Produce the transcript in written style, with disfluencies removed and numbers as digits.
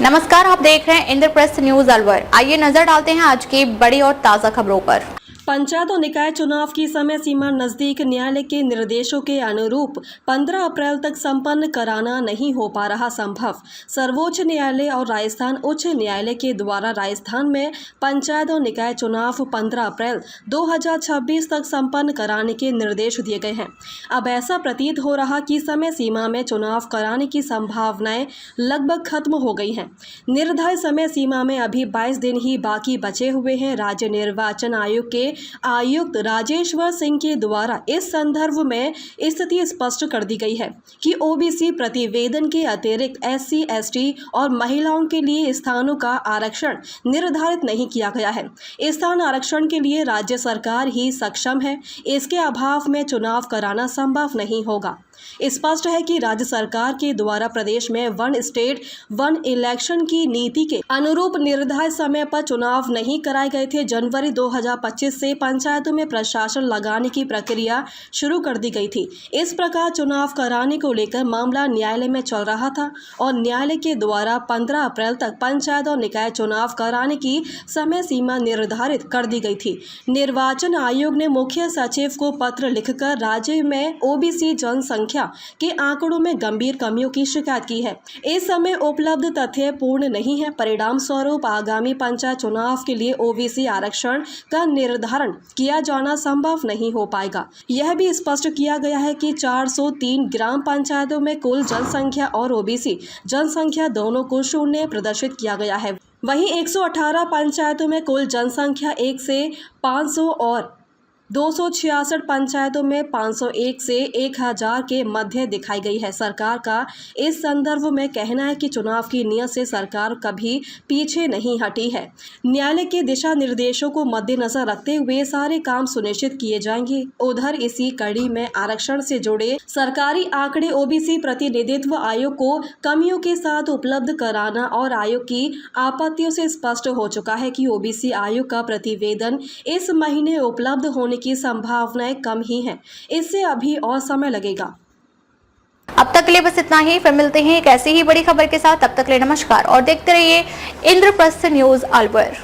नमस्कार, आप देख रहे हैं इंद्रप्रस्थ न्यूज अलवर। आइए नजर डालते हैं आज की बड़ी और ताजा खबरों पर। पंचायत और निकाय चुनाव की समय सीमा नजदीक, न्यायालय के निर्देशों के अनुरूप 15 अप्रैल तक संपन्न कराना नहीं हो पा रहा संभव। सर्वोच्च न्यायालय और राजस्थान उच्च न्यायालय के द्वारा राजस्थान में पंचायत और निकाय चुनाव 15 अप्रैल 2026 तक संपन्न कराने के निर्देश दिए गए हैं। अब ऐसा प्रतीत हो रहा कि समय सीमा में चुनाव कराने की संभावनाएं लगभग खत्म हो गई हैं। निर्धारित समय सीमा में अभी 22 दिन ही बाकी बचे हुए हैं। राज्य निर्वाचन आयोग के आयुक्त राजेश्वर सिंह के द्वारा इस संदर्भ में स्थिति स्पष्ट कर दी गई है कि ओबीसी प्रतिवेदन के अतिरिक्त एससी, एसटी और महिलाओं के लिए स्थानों का आरक्षण निर्धारित नहीं किया गया है। स्थान आरक्षण के लिए राज्य सरकार ही सक्षम है। इसके अभाव में चुनाव कराना संभव नहीं होगा। स्पष्ट है कि राज्य सरकार के द्वारा प्रदेश में वन स्टेट वन इलेक्शन की नीति के अनुरूप निर्धारित समय पर चुनाव नहीं कराए गए थे। जनवरी 2025 से पंचायतों में प्रशासन लगाने की प्रक्रिया शुरू कर दी गई थी। इस प्रकार चुनाव कराने को लेकर मामला न्यायालय में चल रहा था और न्यायालय के द्वारा 15 अप्रैल तक पंचायत और निकाय चुनाव कराने की समय सीमा निर्धारित कर दी गई थी। निर्वाचन आयोग ने मुख्य सचिव को पत्र लिखकर राज्य में ओबीसी जनसंख्या के आंकड़ों में गंभीर कमियों की शिकायत की है। इस समय उपलब्ध तथ्य पूर्ण नहीं है। परिणाम स्वरूप आगामी पंचायत चुनाव के लिए ओबीसी आरक्षण का निर्धारण किया जाना संभव नहीं हो पाएगा। यह भी स्पष्ट किया गया है कि 403 ग्राम पंचायतों में कुल जनसंख्या और ओबीसी जनसंख्या दोनों को शून्य प्रदर्शित किया गया है। वहीं 118 पंचायतों में कुल जनसंख्या 1 से 500 और 266 पंचायतों में 501 से 1000 के मध्य दिखाई गई है। सरकार का इस संदर्भ में कहना है कि चुनाव की नीयत से सरकार कभी पीछे नहीं हटी है। न्यायालय के दिशा निर्देशों को मद्देनजर रखते हुए सारे काम सुनिश्चित किए जाएंगे। उधर इसी कड़ी में आरक्षण से जुड़े सरकारी आंकड़े ओबीसी प्रतिनिधित्व आयोग को कमियों के साथ उपलब्ध कराना और आयोग की आपत्तियों से स्पष्ट हो चुका है कि ओबीसी आयोग का प्रतिवेदन इस महीने उपलब्ध होने की संभावनाएं कम ही हैं। इससे अभी और समय लगेगा। अब तक के लिए बस इतना ही। फिर मिलते हैं एक ऐसी ही बड़ी खबर के साथ। तब तक के लिए नमस्कार और देखते रहिए इंद्रप्रस्थ न्यूज अलवर।